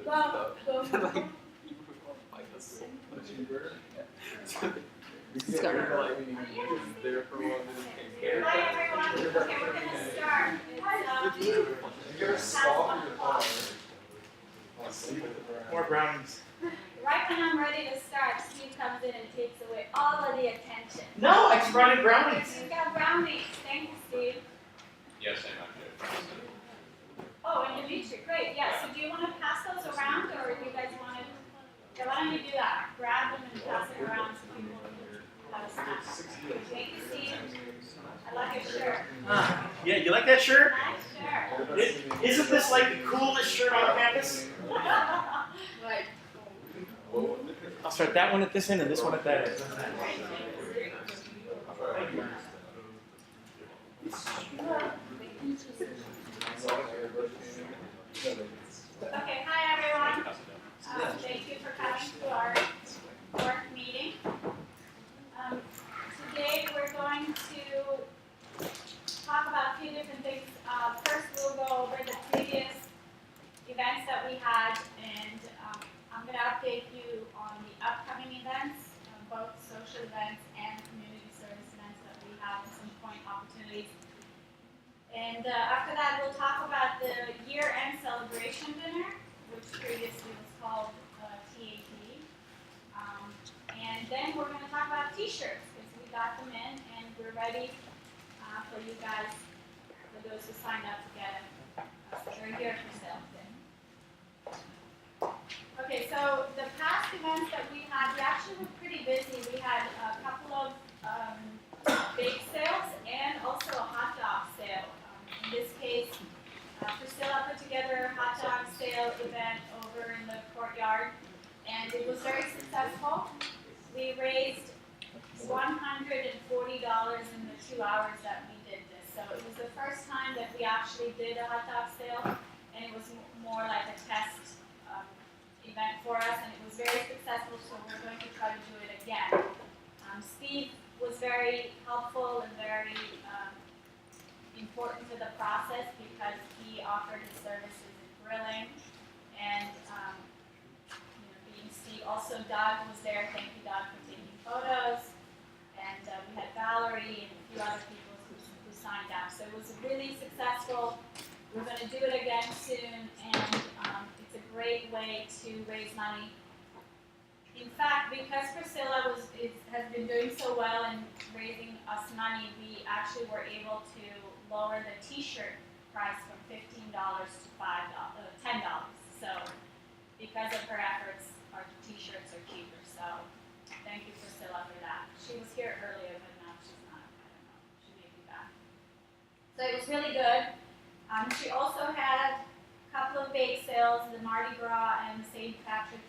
Hi everyone. Okay, we're going to start. More brownies. Right when I'm ready to start, Steve comes in and takes away all of the attention. No, I just brought in brownies. You've got brownies. Thank you, Steve. Yes, I'm not good. Oh, and Dimitri, great. Yeah, so do you want to pass those around, or do you guys want to? Yeah, why don't you do that? Grab them and pass it around so people have a snack. Thank you, Steve. I like your shirt. Yeah, you like that shirt? Nice shirt. Isn't this like the coolest shirt on campus? Right. I'll start that one at this end and this one at that end. Okay, hi everyone. Thank you for coming to our work meeting. Today we're going to talk about a few different things. First we'll go over the previous events that we had, and I'm going to update you on the upcoming events, both social events and community service events that we have and some point opportunities. And after that, we'll talk about the year-end celebration dinner, which previously was called TAD. And then we're going to talk about T-shirts, because we got them in, and we're ready for you guys, for those who signed up to get them. They're here for sale today. Okay, so the past events that we had, we actually were pretty busy. We had a couple of bake sales and also a hot dog sale. In this case, Priscilla put together a hot dog sale event over in the courtyard, and it was very successful. We raised $140 in the 2 hours that we did this. So it was the first time that we actually did a hot dog sale, and it was more like a test event for us, and it was very successful, so we're going to try to do it again. Steve was very helpful and very important to the process because he offered his services in grilling, and being Steve. Also, Doug was there. Thank you, Doug, for taking photos. And we had Valerie and a few other people who signed up. So it was really successful. We're going to do it again soon, and it's a great way to raise money. In fact, because Priscilla has been doing so well in raising us money, we actually were able to lower the T-shirt price from $15 to $10. So because of her efforts, our T-shirts are cheaper. So thank you, Priscilla, for that. She was here earlier, but now she's not. I don't know. She may be back. So it was really good. She also had a couple of bake sales, the Mardi Gras and the St. Patrick's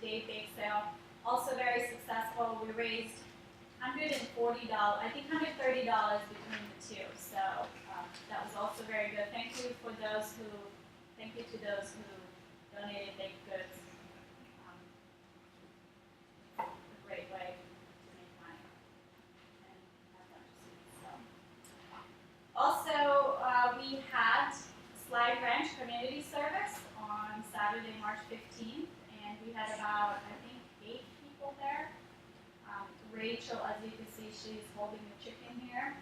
Day bake sale. Also very successful. We raised $140, I think $130 between the two. So that was also very good. Thank you to those who donated baked goods. A great way to make money and have fun to see. So. Also, we had Slide Ranch Community Service on Saturday, March 15th, and we had about, I think, 8 people there. Rachel, as you can see, she's holding the chicken here.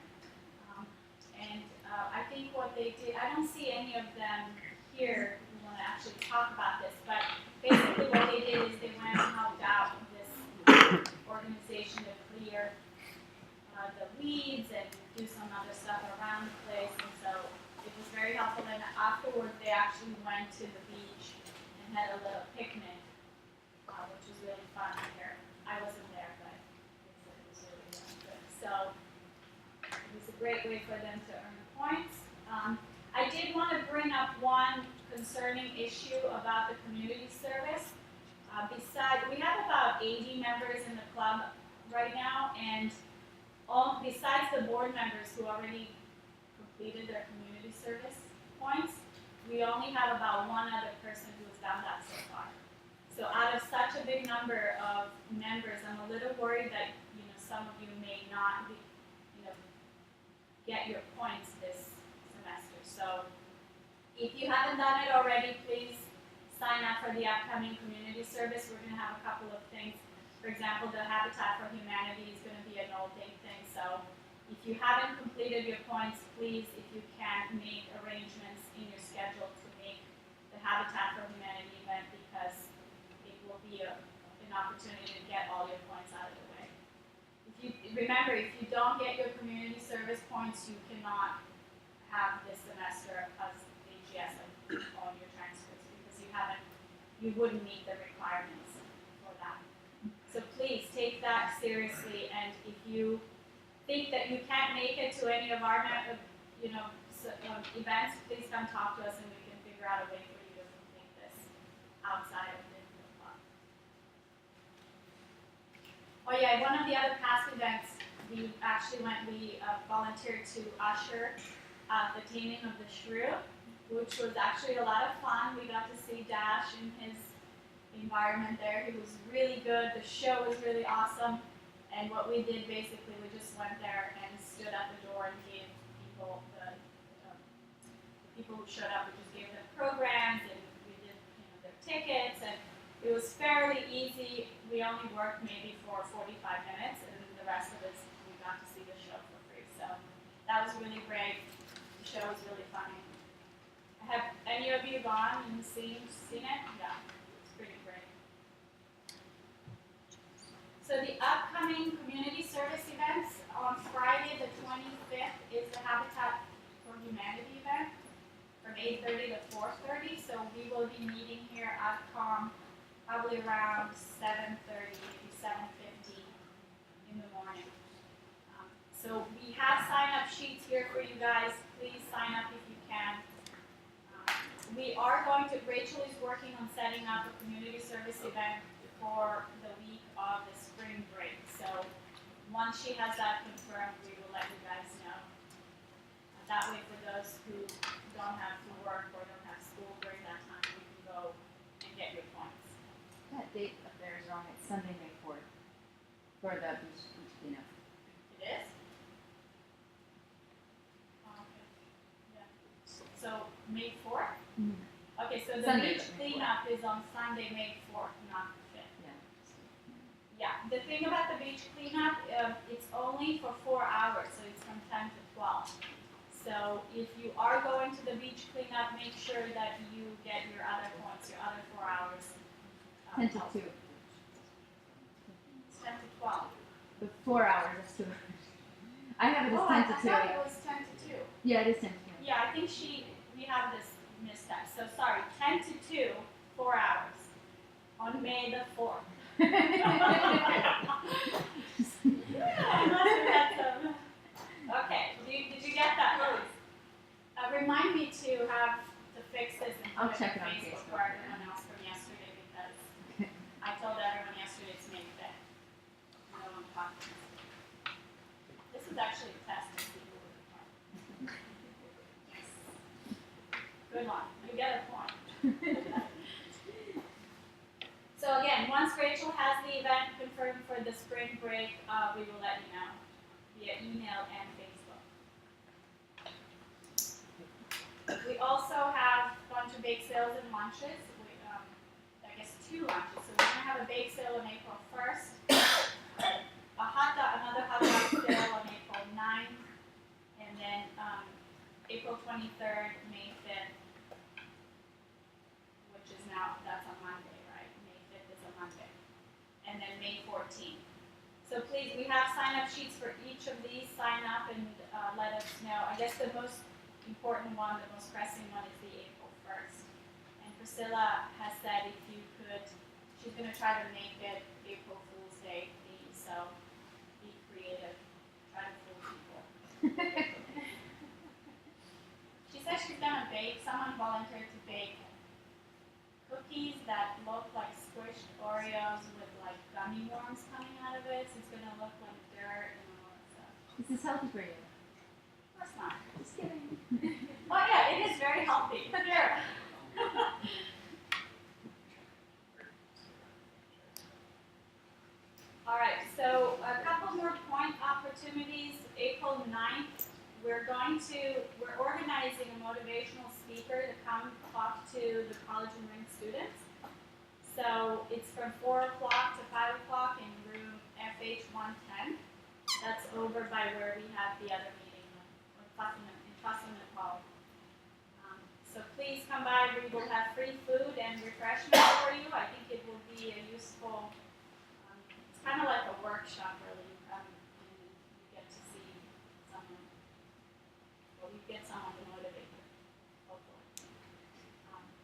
And I think what they did, I don't see any of them here who want to actually talk about this, but basically what they did is they went and helped out this organization to clear the weeds and do some other stuff around the place, and so it was very helpful. And afterwards, they actually went to the beach and had a little picnic, which was really fun here. I wasn't there, but it was really good. So it was a great way for them to earn points. I did want to bring up one concerning issue about the community service. We have about 80 members in the club right now, and besides the board members who already completed their community service points, we only have about one other person who has done that so far. So out of such a big number of members, I'm a little worried that some of you may not get your points this semester. So if you haven't done it already, please sign up for the upcoming community service, we're gonna have a couple of things. For example, the Habitat for Humanity is gonna be an all-day thing, so if you haven't completed your points, please, if you can, make arrangements in your schedule to make the Habitat for Humanity event, because it will be an opportunity to get all your points out of the way. Remember, if you don't get your community service points, you cannot have this semester as AGS on your transcripts, because you wouldn't meet the requirements for that. So please take that seriously, and if you think that you can't make it to any of our events, please come talk to us and we can figure out a way for you to complete this outside of the club. Oh yeah, one of the other past events, we volunteered to usher the taming of the shrew, which was actually a lot of fun. We got to see Dash in his environment there. He was really good. The show was really awesome. And what we did basically, we just went there and stood at the door and gave people the people who showed up, we just gave them programs and we did their tickets, and it was fairly easy. We only worked maybe for 45 minutes, and the rest of it we got to see the show for free. So that was really great. The show was really funny. Have any of you gone and seen it? Yeah, it's pretty great. So the upcoming community service events on Friday the 25th is the Habitat for Humanity event from 8:30 to 4:30. So we will be meeting here at COM probably around 7:30, maybe 7:50 in the morning. So we have sign-up sheets here for you guys. Please sign up if you can. Rachel is working on setting up a community service event for the week of the spring break. So once she has that confirmed, we will let you guys know. That way, for those who don't have to work or don't have school during that time, you can go and get your points. That date up there is wrong. It's Sunday, May 4th for the beach cleanup. It is? Okay. Yeah. So May 4th? Mm-hmm. Okay, so the Sunday, beach May 4th. cleanup is on Sunday, May 4th, not the 5th. Yeah. Yeah, the thing about the beach cleanup, it's only for 4 hours, so it's from 10 to 12. So if you are going to the beach cleanup, make sure that you get your other points, your other 4 hours. 10 to 2. It's 10 to 12. The 4 hours is 2 hours. I have it as 10 to 2. I thought it was 10 to 2. Yeah, it is 10 to 2. Yeah, I think we have this misstep. So sorry, 10 to 2, 4 hours on May the 4th. Okay, did you get that, Louise? Remind me to fix this and I'll put check it it on on Facebook Facebook, for everyone else from yesterday, because I told everyone yesterday it's May 5th. No one caught this. This is actually a test to see who was the part. Good one, you get a point. So again, once Rachel has the event confirmed for the spring break, we will let you know via email and Facebook. We also have a bunch of bake sales and lunches. I guess 2 lunches. So we're going to have a bake sale on April 1st, another hot dog sale on April 9th, and then April 23rd, May 5th, which is that's on Monday, right? May 5th is a Monday. And then May 14th. So please, we have sign-up sheets for each of these. Sign up and let us know. I guess the most important one, the most pressing one, is the April 1st. And Priscilla has said if you could, she's going to try to make it April Fool's Day themed. So be creative. Try to fool people. She said she's going to bake. Someone volunteered to bake cookies that look like squished Oreos with like gummy worms coming out of it. So it's going to look like dirt and all that stuff. This is healthy for you. Of course not. Just kidding. Oh yeah, it is very healthy. Sure. All right, so a couple more point opportunities. April 9th, we're organizing a motivational speaker to come talk to the college and Marin students. So it's from 4 o'clock to 5 o'clock in room FH 110. That's over by where we have the other meeting in Fusselman Hall. So please come by. We will have free food and refreshments for you. I think it will be a useful. It's kind of like a workshop, really. You come and you get to see someone. Well, you get someone to motivate you, hopefully.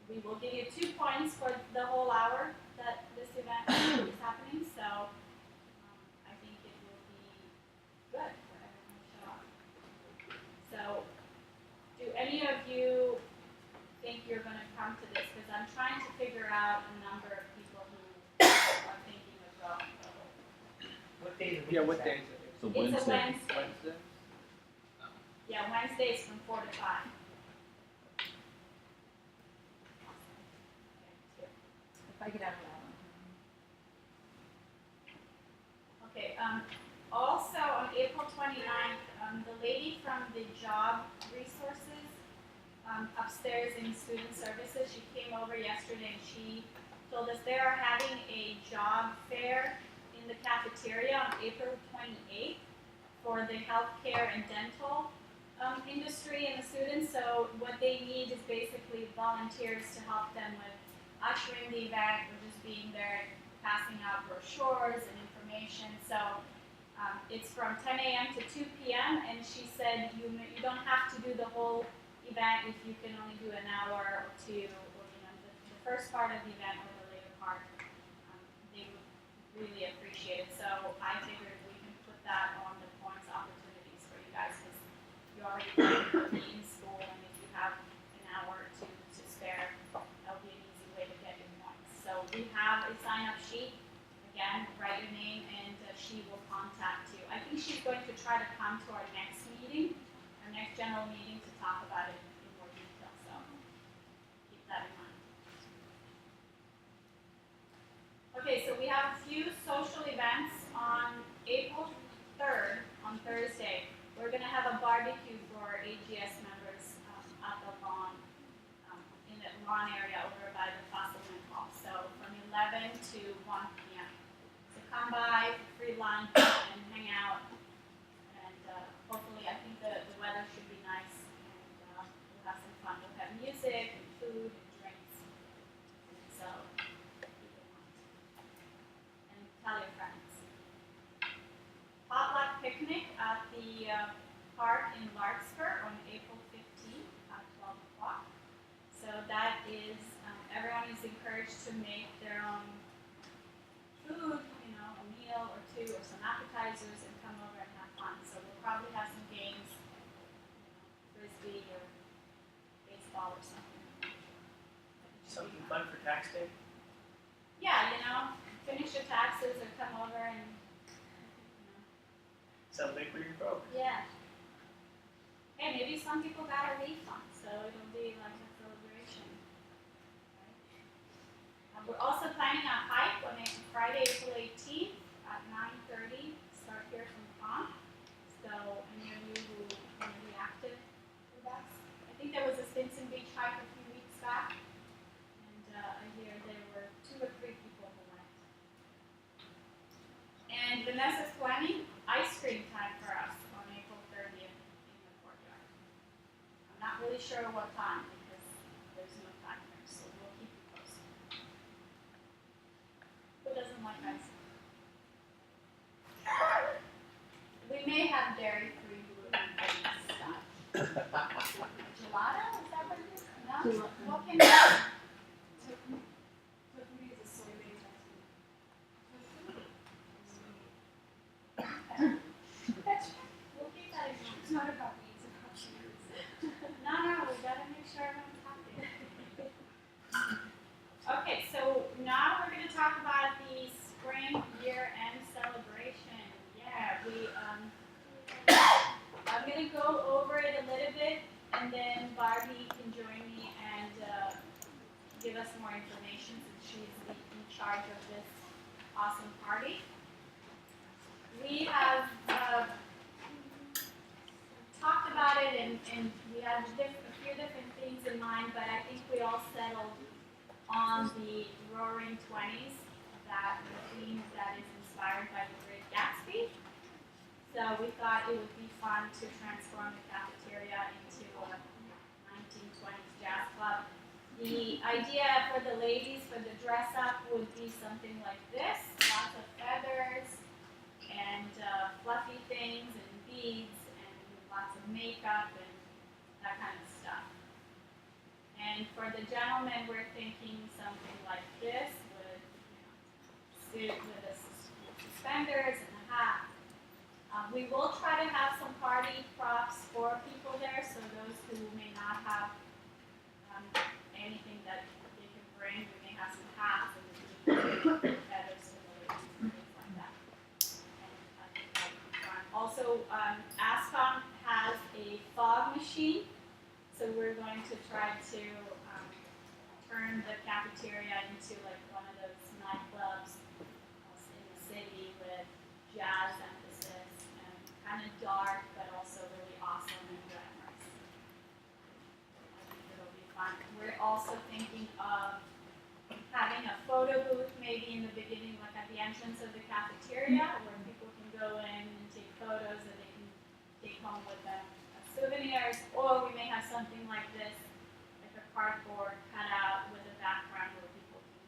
We will give you 2 points for the whole hour that this event is happening. So I think it will be good for everyone to show up. So, do any of you think you're going to come to this? Because I'm trying to figure out a number of people who are thinking of going. What day is it? Yeah, what day is it? It's a It's a Wednesday. Wednesday. Wednesday? Yeah, Wednesdays from 4 to 5. If I get out of that one. Okay, also on April 29th, the lady from the job resources upstairs in student services, she came over yesterday and she told us they are having a job fair in the cafeteria on April 28th for the healthcare and dental industry and the students. So what they need is basically volunteers to help them with ushering the event or just being there, passing out brochures and information. So it's from 10 a.m. to 2 p.m. and she said you don't have to do the whole event if you can only do an hour or two, or the first part of the event or the later part. They would really appreciate it. So I figured we can put that on the points opportunities for you guys because you already will be in school, and if you have an hour or two to spare, that'll be an easy way to get your points. So we have a sign-up sheet. Again, write your name, and she will contact you. I think she's going to try to come to our next meeting, our next general meeting, to talk about it in more detail. So keep that in mind. Okay, so we have a few social events on April 3rd, on Thursday. We're going to have a barbecue for AGS members at the lawn, in the lawn area over by the Fusselman Hall. So from 11 to 1 p.m. So come by for free lunch and hang out. And hopefully, I think the weather should be nice, and we'll have some fun. We'll have music and food and drinks. So keep in mind. And tell your friends. Potluck picnic at the park in Larkspur on April 15th at 12 o'clock. So that is, everyone is encouraged to make their own food, a meal or two or some appetizers, and come over and have fun. So we'll probably have some games, frisbee or baseball or something. Something fun for tax day? Yeah, finish your taxes or come over and, Celebrate where you're broke. yeah. Hey, maybe some people got a refund, so it'll be like a celebration. Right? We're also planning a hike on Friday, April 18th at 9:30. Start here from Palm. So any of you who want to be active with us. I think there was a Stinson Beach hike a few weeks back, and I hear there were 2 or 3 people who went. And Vanessa's planning ice cream time for us on April 30th in the courtyard. I'm not really sure what time because there's no time here, so we'll keep you posted. Who doesn't like ice cream? We may have dairy-free gluten-free stuff. Gelato? Is that what it is? No? What can you We'll keep that in mind. It's not about me, it's about you. No, we gotta make sure everyone's happy. Okay, so now we're gonna talk about the spring year-end celebration. Yeah, I'm gonna go over it a little bit, and then Barbie can join me and give us more information since she's in charge of this awesome party. We have talked about it, and we had a few different things in mind, but I think we all settled on the Roaring Twenties, that theme that is inspired by the Great Gatsby. So we thought it would be fun to transform the cafeteria into a 1920s jazz club. The idea for the ladies for the dress up would be something like this: lots of feathers and fluffy things and beads and lots of makeup and that kind of stuff. And for the gentlemen, we're thinking something like this with, suit with the suspenders and a hat. We will try to have some party props for people there, so those who may not have anything that they can bring, we may have some hats and feathers for the ladies and things like that. And I think that would be fun. Also, ASCOM has a fog machine, so we're going to try to turn the cafeteria into like one of those nightclubs in the city with jazz emphasis and kind of dark, but also really awesome and glamorous. I think it'll be fun. We're also thinking of having a photo booth maybe in the beginning, like at the entrance of the cafeteria, where people can go in and take photos that they can take home with them as souvenirs, or we may have something like this, like a cardboard cutout with a background where people can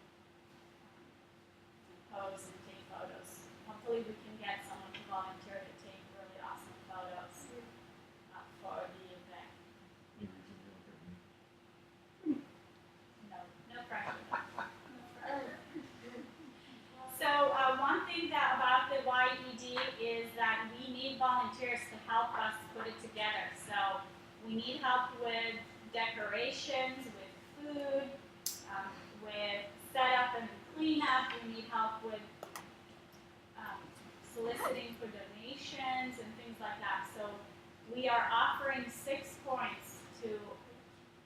pose and take photos. Hopefully we can get someone to volunteer to take really awesome photos for the event. No pressure. So one thing that about the YED is that we need volunteers to help us put it together. So we need help with decorations, with food, with setup and cleanup. We need help with soliciting for donations and things like that. So we are offering 6 points to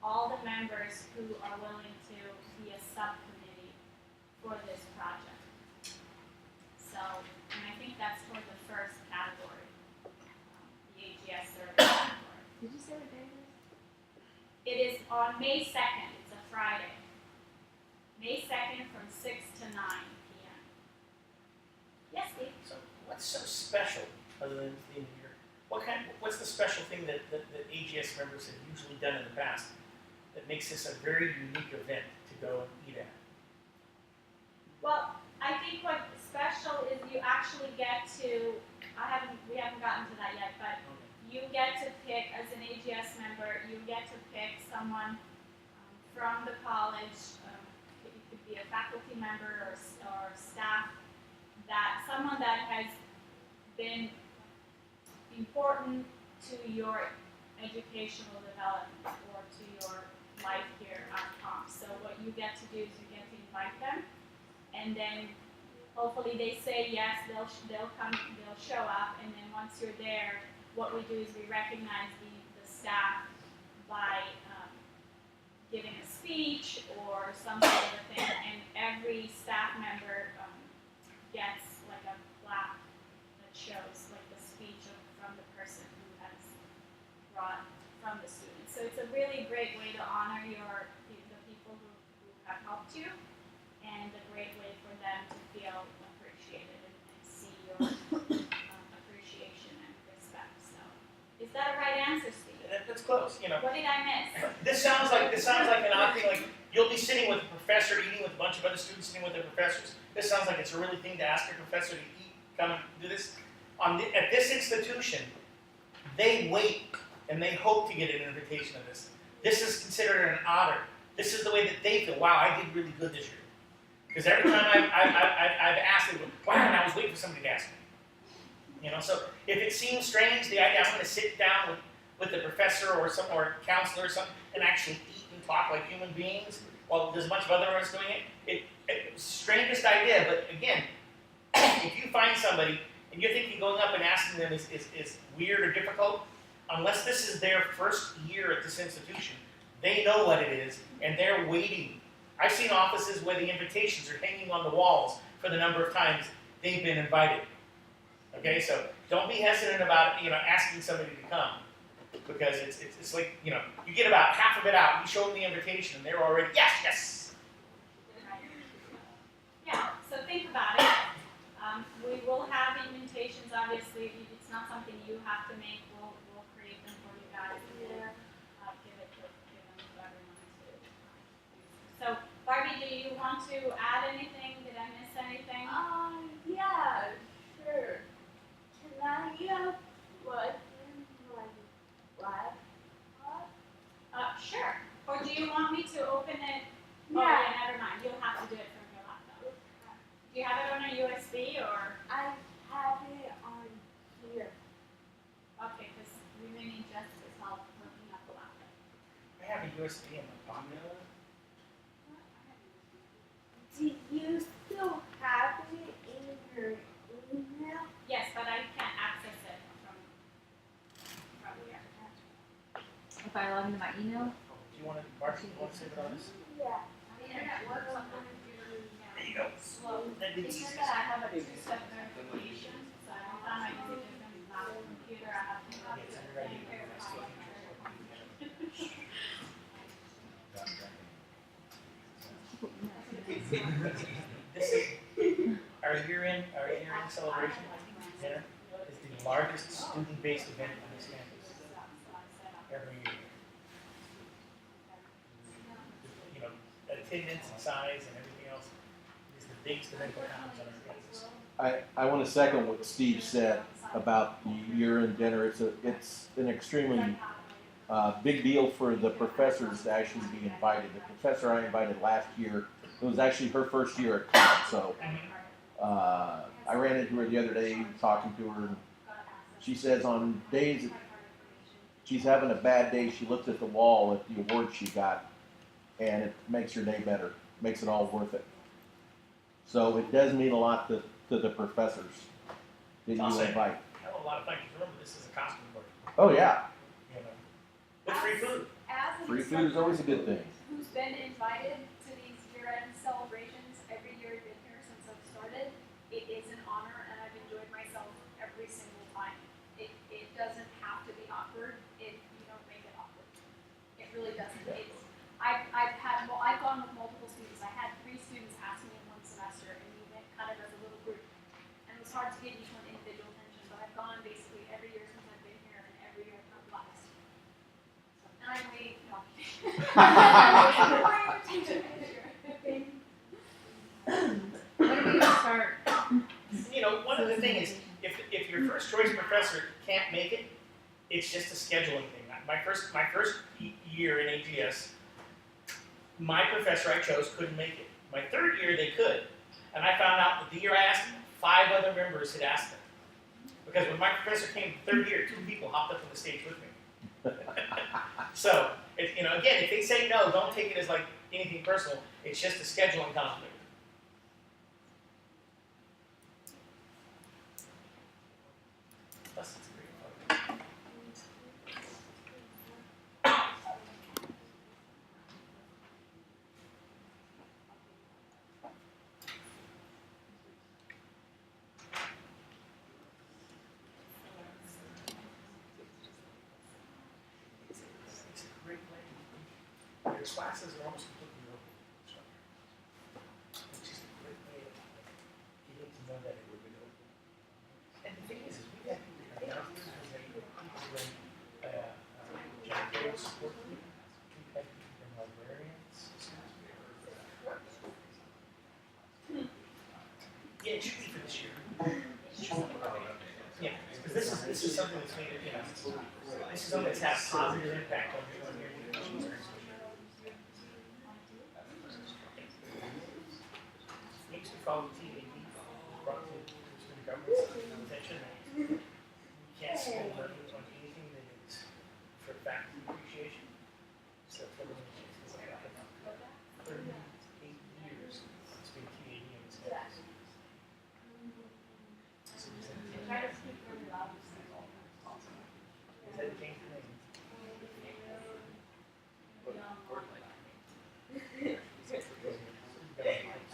all the members who are willing to be a subcommittee for this project. So, and I think that's for the first category, the AGS service category. Did you say what day it is? It is on May 2nd, it's a Friday. May 2nd from 6 to 9 p.m. Yes, Steve? So what's so special other than the theme of the year? What's the special thing that AGS members have usually done in the past that makes this a very unique event to go and eat at? Well, I think what's special is you actually get to, we haven't gotten to that yet, but you get to pick, as an AGS member, you get to pick someone from the college, it could be a faculty member or staff, someone that has been important to your educational development or to your life here at Comp. So what you get to do is you get to invite them, and then hopefully they say yes, they'll show up, and then once you're there, what we do is we recognize the staff by giving a speech or some sort of thing, and every staff member gets like a plaque that shows like the speech from the person who has brought from the students. So it's a really great way to honor the people who have helped you, and a great way for them to feel appreciated and see your appreciation and respect. So, is that a right answer, Steve? That's close, you know. What did I miss? This sounds like an odd thing. Like you'll be sitting with a professor, eating with a bunch of other students, sitting with their professors. This sounds like it's a really thing to ask a professor to eat, come and do this. At this institution, they wait and they hope to get an invitation of this. This is considered an honor. This is the way that they feel. Wow, I did really good this year. Because every time I've asked, they go, wow, and I was waiting for somebody to ask me. You know, so if it seems strange, the idea I'm going to sit down with the professor or a counselor or something and actually eat and talk like human beings while there's a bunch of other ones doing it, it's the strangest idea. But again, if you find somebody and you're thinking going up and asking them is weird or difficult, unless this is their first year at this institution, they know what it is and they're waiting. I've seen offices where the invitations are hanging on the walls for the number of times they've been invited. Okay, so don't be hesitant about asking somebody to come, because it's like you get about half of it out. You show them the invitation and they're already yes. obviously, it's not something you have to make, we'll create them for you guys. And Yeah. give them to everyone to use. So, Barbie, do you want to add anything? Did I miss anything? Yeah, sure. Can I plug in my laptop? Sure. Or do you want me to open it? Oh, Yeah. yeah, never mind. You'll have to do it from your laptop. Do you have it on a USB or? I have it on here. Okay, because we may need Jessica's help hooking up the laptop. I have a USB in my pocket. Do you still have it in your email? Yes, but I can't access it from here. If I log into my email, Do you want to, Marcy, you want to save it on this? Yeah. The internet works on my computer. There you go. Slow. That'd be It's easy. just that I have a two-step verification, so every time I use a different laptop computer, I have to go Yes, through you're right. and verify. This is, our year-end celebration dinner is the largest student-based event on this campus every year. You know, attendance and size and everything else is the biggest event that happens on our campus. I want to second what Steve said about the year-end dinner. It's an extremely big deal for the professors to actually be invited. The professor I invited last year, it was actually her first year at college, so I ran into her the other day talking to her, and she says on days that she's having a bad day, she looks at the wall at the award she got, and it makes her day better, makes it all worth it. So it does mean a lot to the professors that you I'll say, invite. I have a lot of fun, 'cause remember, this is a costume party, Oh yeah, you know, with free food. As an free food is always a good thing. who's been invited to these year-end celebrations every year I've been here since I've started, it is an honor and I've enjoyed myself every single time. It doesn't have to be awkward if you don't make it awkward. It really doesn't. I've gone with multiple students. I had 3 students ask me in one semester and we went kind of as a little group. And it was hard to give each one individual attention, but I've gone basically every year since I've been here and every year I've come last. And I'm waiting, no. when are we gonna start? You know, one of the things is, if your first choice professor can't make it, it's just a scheduling thing. My first year in AGS, my professor I chose couldn't make it. My 3rd year they could, and I found out that the year I asked them, 5 other members had asked them. Because when my professor came 3rd year, 2 people hopped up on the stage with me. So, you know, again, if they say no, don't take it as like anything personal. It's just a scheduling conflict. Plus, it's great fun. It's a great way. Your classes are almost completely open. It's just a great way of getting to know that everybody open. And the thing is we have people that come downstairs because they people in janitorial support group. We've had people from librarians. Yeah, it should be for this year. Yeah, because this is something that's made it, you know, this is something that's had a positive impact on your education experience. Needs to follow TAD, brought to the government's attention. You can't spend money on anything that is for faculty appreciation. So for the it's like 38 years it's been TAD in this campus. So is that change the name?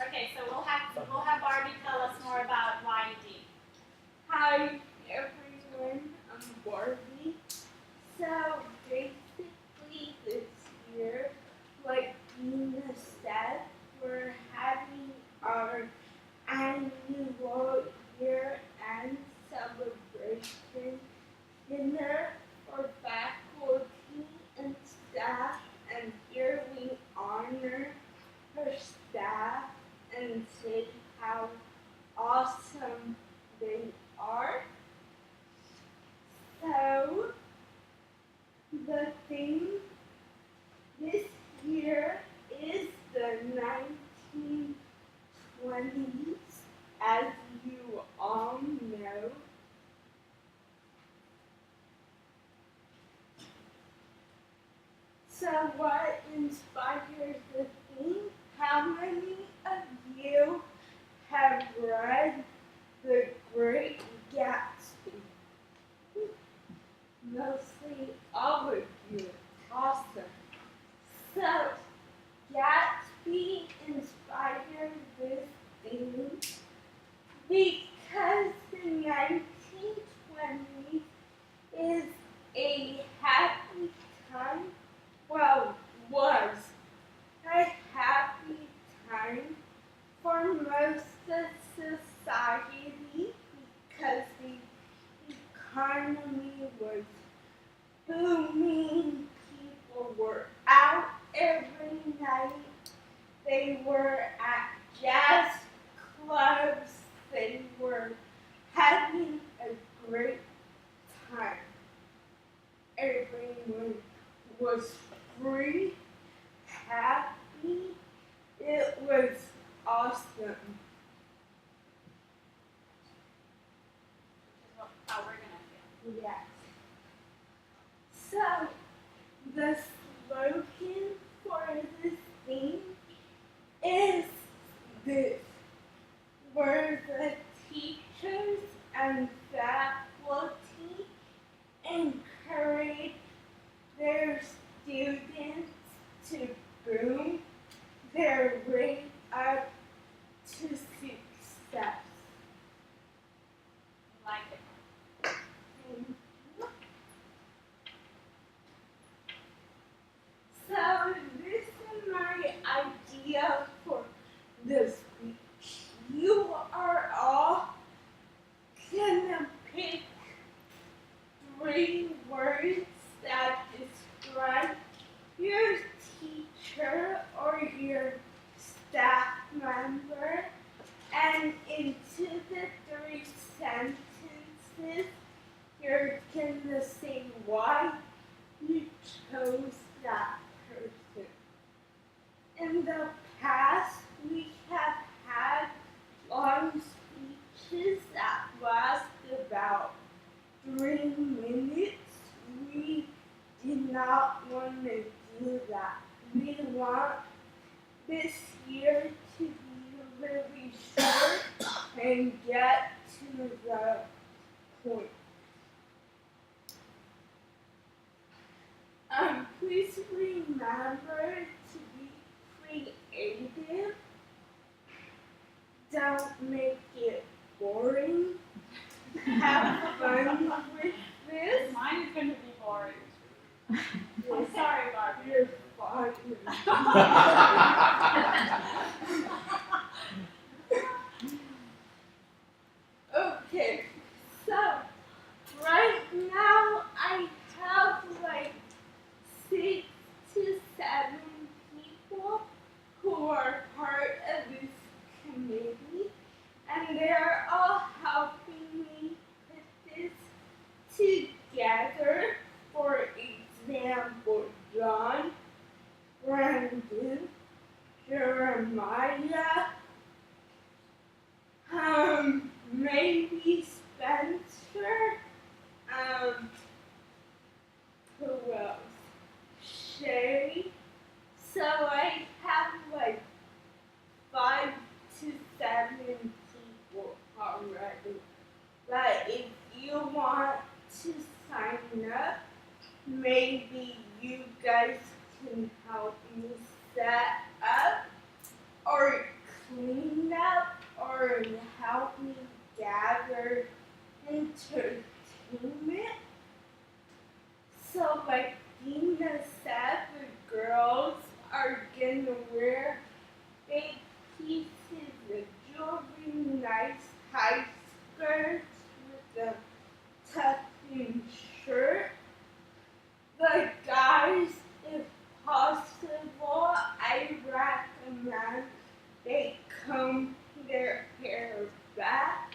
Okay, so we'll have Barbie tell us more about YED. Hi everyone, I'm Barbie. So basically this year, like Nina said, we're having our annual year-end celebration. graduation dinner for faculty and staff, and here we honor her staff and say how awesome they are. So, the theme this year is the 1920s, as you all know. So what inspires the theme? How many of you have read The Great Gatsby? Mostly all of you. Awesome. So, Gatsby inspired this theme because the 1920s is a happy time, well, was a happy time for most of society because the economy was booming, people were out every night, they were at jazz clubs, they were having a great time. Everyone was free, happy, it was awesome. How we're gonna feel. Yes. So, the slogan for this theme is this, where the teachers and faculty encourage their students to boom their way up to success. Like it. So this is my idea for the speech. You are all gonna pick 3 words that describe your teacher or your staff member, and into the 3 sentences, you're gonna say why you chose that person. In the past, we have had long speeches that last about 3 minutes. We did not want to do that. We want this year to be really short and get to the point. Please remember to be creative. Don't make it boring. Have fun with this. Mine is gonna be boring. I'm sorry, Barbie. You're fine. Okay, so right now I have like 6 to 7 people who are part of this committee, and they're all helping me put this together. For example, John, Brandon, Jeremiah, maybe Spencer, who else? Sherry. So I have like 5 to 7 people already. But if you want to sign up, maybe you guys can help me set up or clean up or help me gather entertainment. So like Dina said, the girls are gonna wear big pieces of jewelry, nice high skirts with the tucking shirt. The guys, if possible, I recommend they comb their hair back.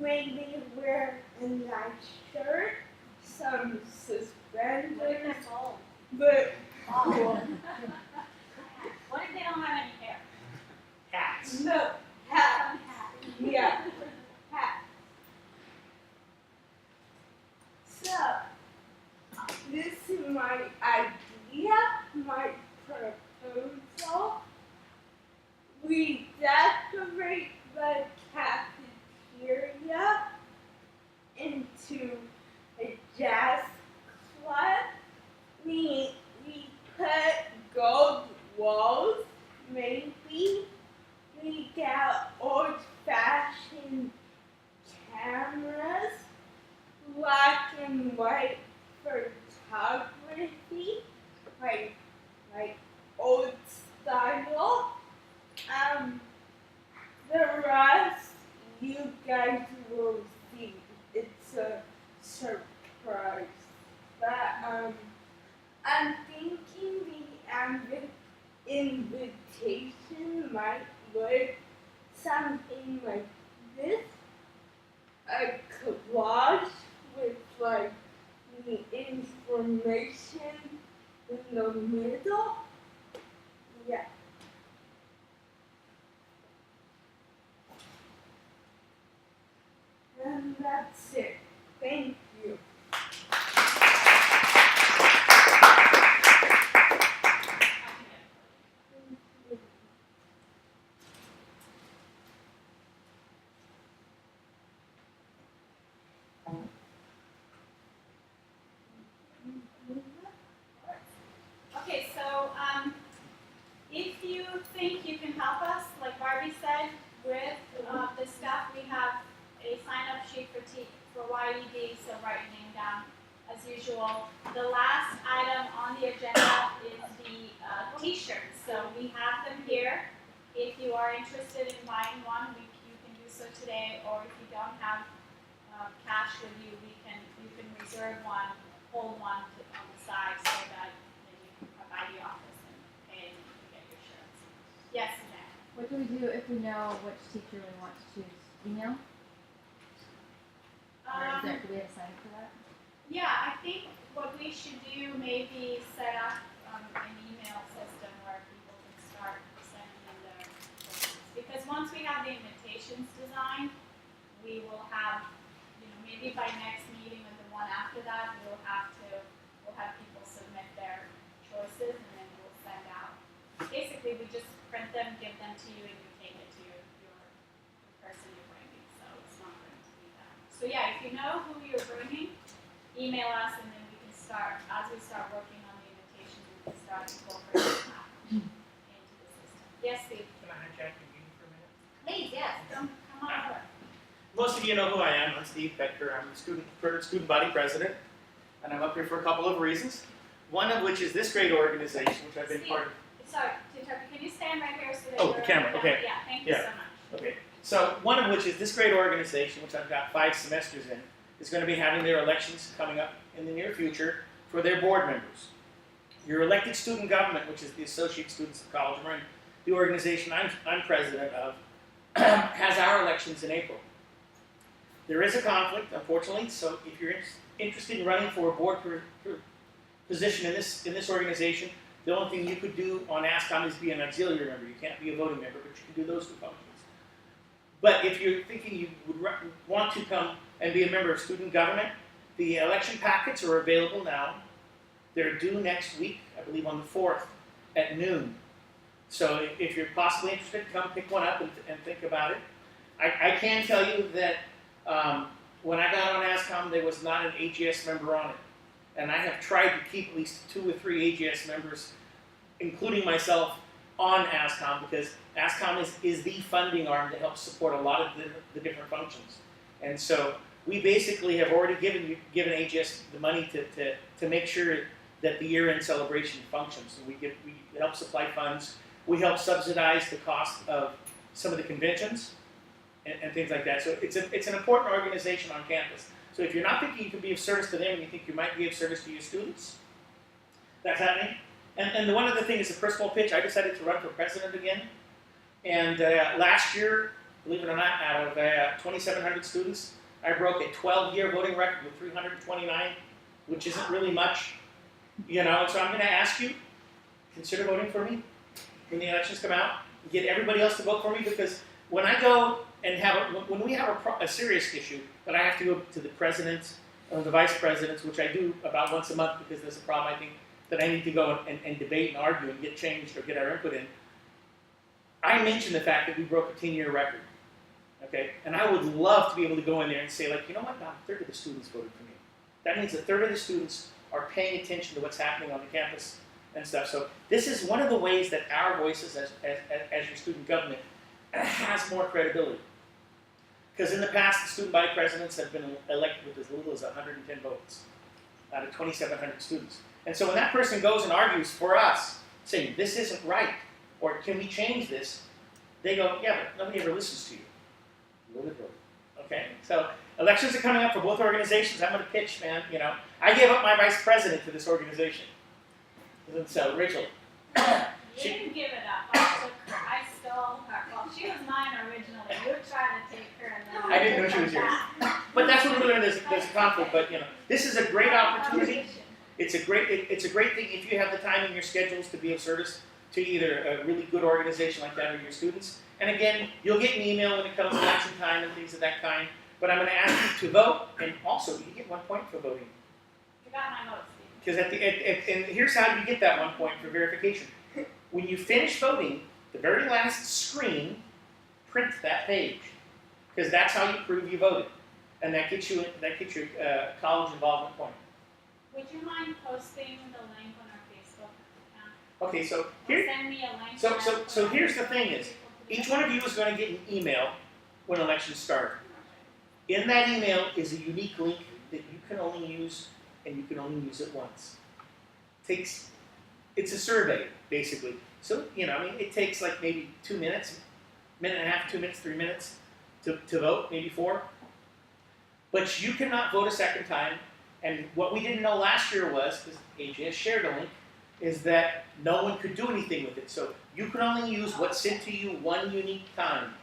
Maybe wear a nice shirt, some suspenders, but What if they don't have any hair? Hats. no hat. Yeah, hat. So, this is my idea, my proposal. We decorate the cafeteria into a jazz club. We put gold walls, maybe. We get old-fashioned cameras, black and white photography, like old style. The rest you guys will see. It's a surprise. But I'm thinking the invitation might look something like this. A collage with like the information in the middle. Yeah. And that's it. Thank you. Okay, so if you think you can help us, like Barbie said, with the stuff, we have a sign-up sheet for YED, so write your name down as usual. The last item on the agenda is the T-shirts. So we have them here. If you are interested in buying one, you can do so today, or if you don't have cash with you, you can reserve one, hold one on the side so that you can come by the office and pay and you can get your shirts. Yes, Suzanne? What do we do if we know which teacher we want to choose? Email? Or is there, do we have a sign up for that? Yeah, I think what we should do maybe set up an email system where people can start sending in their questions. Because once we have the invitations designed, we will have, maybe by next meeting or the one after that, we'll have people submit their choices and then we'll send out. Basically, we just print them, give them to you, and you take it to the person you're bringing. So it's not going to be that. So yeah, if you know who you're bringing, email us and then we can start, as we start working on the invitations, we can start incorporating that into the system. Yes, Steve? Can I hijack your meeting for a minute? Please, yes. Come on over. Most of you know who I am. I'm Steve Becker. I'm the student body president, and I'm up here for a couple of reasons. One of which is this great organization, which I've been Steve, part of. Sorry to interrupt you. Can you stand right here so that Oh, we're the camera, okay. Yeah, thank you Yeah. so much. Okay, so one of which is this great organization, which I've got 5 semesters in, is going to be having their elections coming up in the near future for their board members. Your elected student government, which is the Associate Students of College of Marin, the organization I'm president of, has our elections in April. There is a conflict, unfortunately, so if you're interested in running for a board position in this organization, the only thing you could do on ASCOM is be an auxiliary member. You can't be a voting member, but you can do those 2 functions. But if you're thinking you would want to come and be a member of student government, the election packets are available now. They're due next week, I believe on the 4th at noon. So if you're possibly interested, come pick one up and think about it. I can tell you that when I got on ASCOM, there was not an AGS member on it. And I have tried to keep at least 2 or 3 AGS members, including myself, on ASCOM because ASCOM is the funding arm to help support a lot of the different functions. And so we basically have already given AGS the money to make sure that the year-end celebration functions. So we help supply funds. We help subsidize the cost of some of the conventions. and things like that. So it's an important organization on campus. So if you're not thinking you can be of service to them and you think you might be of service to your students, that's happening. And the one other thing is a personal pitch. I decided to run for president again. And last year, believe it or not, out of 2,700 students, I broke a 12-year voting record with 329, which isn't really much, you know. So I'm going to ask you, consider voting for me when the elections come out. Get everybody else to vote for me, because when I go and when we have a serious issue that I have to go to the president or the vice presidents, which I do about once a month because there's a problem I think that I need to go and debate and argue and get changed or get our input in, I mentioned the fact that we broke a 10-year record, okay? And I would love to be able to go in there and say, like, you know what, about a third of the students voted for me. That means a third of the students are paying attention to what's happening on the campus and stuff. So this is one of the ways that our voices as your student government has more credibility. Because in the past, the student body presidents have been elected with as little as 110 votes out of 2,700 students. And so when that person goes and argues for us, saying this isn't right, or can we change this, they go, yeah, but nobody ever listens to you. Literally. Okay? So elections are coming up for both organizations. I'm going to pitch, man. You know, I gave up my vice president to this organization. And so, Rachel. You didn't give it up. I stole her. Well, she was mine originally. You tried to take her, and then I didn't know she was yours. But that's what we're doing. There's a conflict. But you know, this is a great opportunity. It's a great thing if you have the time in your schedules to be of service to either a really good organization like that or your students. And again, you'll get an email when it comes to election time and things of that kind. But I'm going to ask you to vote, and also you get 1 point for voting. You got my vote, Steve. Because and here's how you get that 1 point for verification. When you finish voting, the very last screen, print that page, because that's how you prove you voted, and that gets you college involvement point. Would you mind posting the link on our Facebook account? Okay, so Or here, send me a link. so here's the thing is, each one of you is going to get an email when elections start. In that email is a unique link that you can only use, and you can only use it once. It's a survey, basically. So, you know, I mean, it takes like maybe 2 minutes, minute and a half, 2 minutes, 3 minutes to vote, maybe 4. But you cannot vote a second time. And what we didn't know last year was, because AJ shared a link, is that no one could do anything with it. So you can only use what's sent to you one unique time.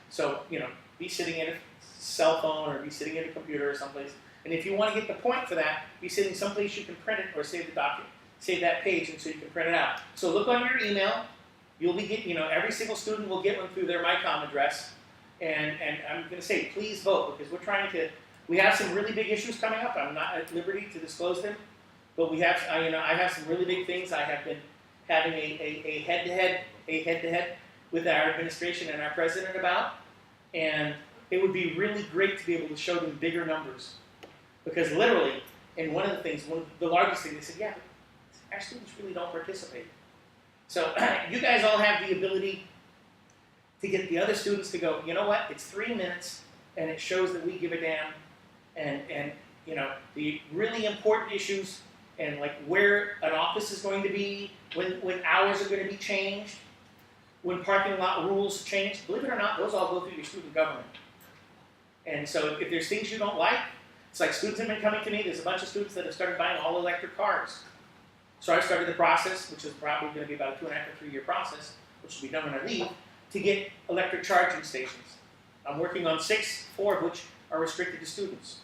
So, you know, be sitting at a cell phone or be sitting at a computer or someplace. And if you want to get the point for that, be sitting someplace you can print it or save the document, save that page, and so you can print it out. So look on your email. You'll be getting, you know, every single student will get one through their MyCom address. And I'm going to say, please vote, because we're trying to. We have some really big issues coming up. I'm not at liberty to disclose them, but we have. I have some really big things. I have been having a head-to-head with our administration and our president about, and it would be really great to be able to show them bigger numbers, because literally, and one of the things, the largest thing, they said, yeah, our students really don't participate. So you guys all have the ability to get the other students to go, you know what? It's 3 minutes, and it shows that we give a damn. And you know, the really important issues and like where an office is going to be, when hours are going to be changed, when parking lot rules change. Believe it or not, those all go through your student government. And so if there's things you don't like, it's like students have been coming to me. There's a bunch of students that have started buying all electric cars. So I started the process, which is probably going to be about a 2.5 or 3 year process, which will be done when I leave, to get electric charging stations. I'm working on 6, 4 of which are restricted to students.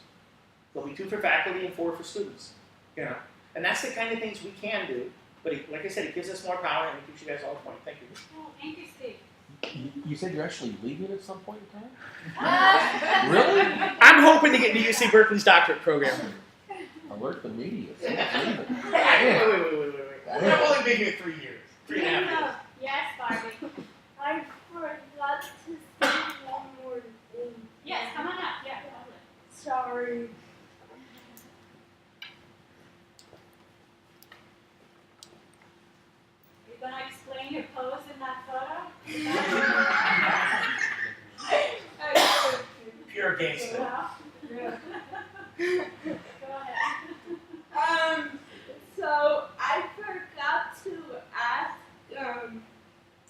There'll be 2 for faculty and 4 for students, you know. And that's the kind of things we can do. But like I said, it gives us more power and it keeps you guys all point. Thank you. Oh, thank you, Steve. You said you're actually leaving at some point in time? Really? I'm hoping to get into UC Berkeley's doctorate program. Alert the media. Wait. I've only been here 3 years. 3.5 years. Yes, Barbie. I forgot to say one more thing. Yes, come on up. Yeah, go ahead. Sorry. Are you going to explain your pose in that photo? Pure gangster. Yeah. Go ahead. So I forgot to ask,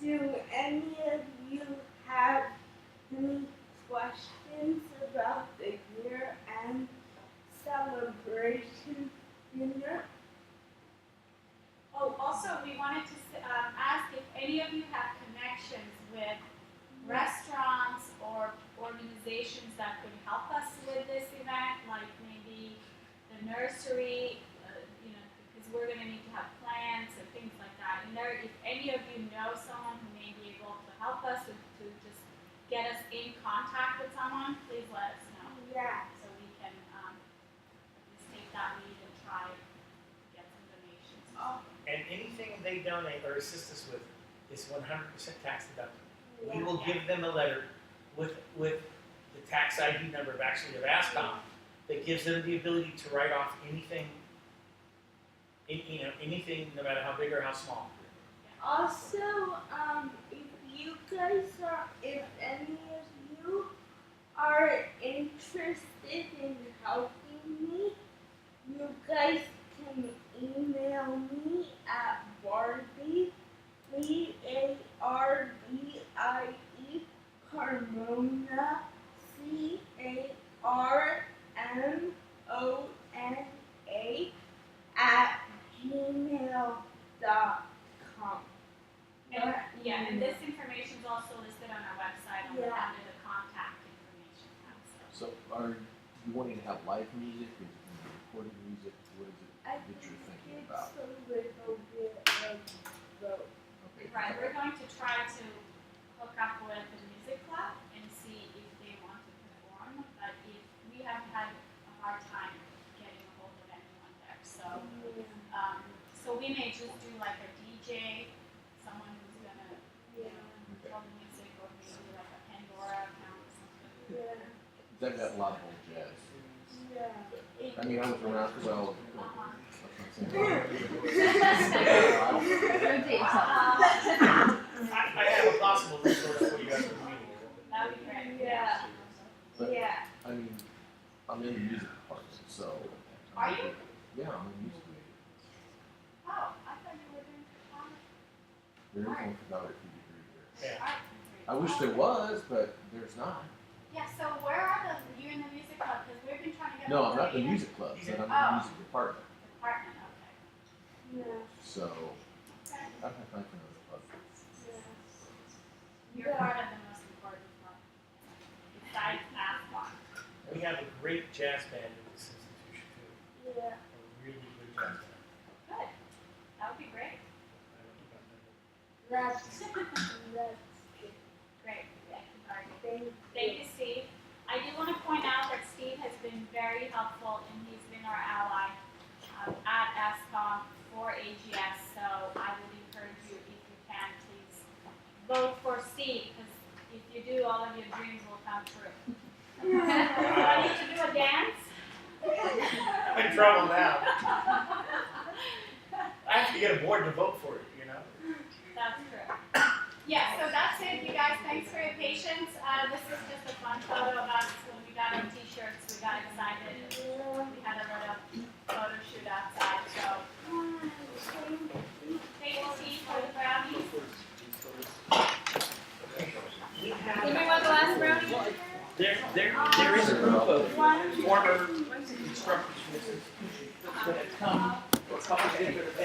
do any of you have any questions about the year-end celebration dinner. Oh, also, we wanted to ask if any of you have connections with restaurants or organizations that could help us with this event, like maybe the nursery, because we're going to need to have plans and things like that. And if any of you know someone who may be able to help us to just get us in contact with someone, please let us know. Yeah. So we can at least take that lead and try to get some donations. And anything they donate or assist us with is 100% tax deductible. We Yeah. will give them a letter with the tax ID number of ASCOM that gives them the ability to write off anything, anything, no matter how big or how small. Also, if any of you are interested in helping me, you guys can email me at Barbie, B-A-R-B-I-E, Carmona, C-A-R-M-O-N-A, at gmail.com. And this information is also listed on our website under the contact information tab. So are you wanting to have live music or recorded music? What is it I that think you're thinking it's about? a little bit of both. Okay. Right, we're going to try to hook up with the music club and see if they want to perform, but if we have had a hard time getting a hold of anyone there, so we may just do like a DJ, someone who's gonna, control the music, or maybe like a Pandora account or something. They've got a lot of old jazz. Yeah. I mean, I was around, well, Don't date yourself. I have a possible resource for you guys for the meeting. That would be great. Yeah. But, Yeah. I mean, I'm in the music department, so. Are you? Yeah, I'm in music major. Oh, I thought you were doing performance. There is one photography degree here. Yeah. I wish there was, but there's not. Yeah, so where are you in the music club? Because we've been trying to get. No, hold I'm of not in the you. music club, but I'm in Oh. the music department. Department, okay. Yeah. So, Okay. I don't have time for another club. You're part of the most important club. Besides ASCON. We have a great jazz band at this institution too. Yeah. A really good jazz band. Good. That would be great. I don't know about that. That's good. Great. Yeah, all right. Thank Thank you, Steve. I do want to point out that Steve has been very helpful and he's been our ally at ASCON for AGS. So I would encourage you, if you can, please vote for Steve, because if you do, all of your dreams will come true. Do I need to do a dance? I'm in trouble now. I have to get a board to vote for it, you know? That's true. Yeah, so that's it, you guys. Thanks for your patience. This is just a fun photo of us when we got our t-shirts. We got excited. We had a little photo shoot outside. So, thank you, Steve, for the brownies. We have, Anybody want the last brownie? there is a group of former instructors from this institution that come for a couple of different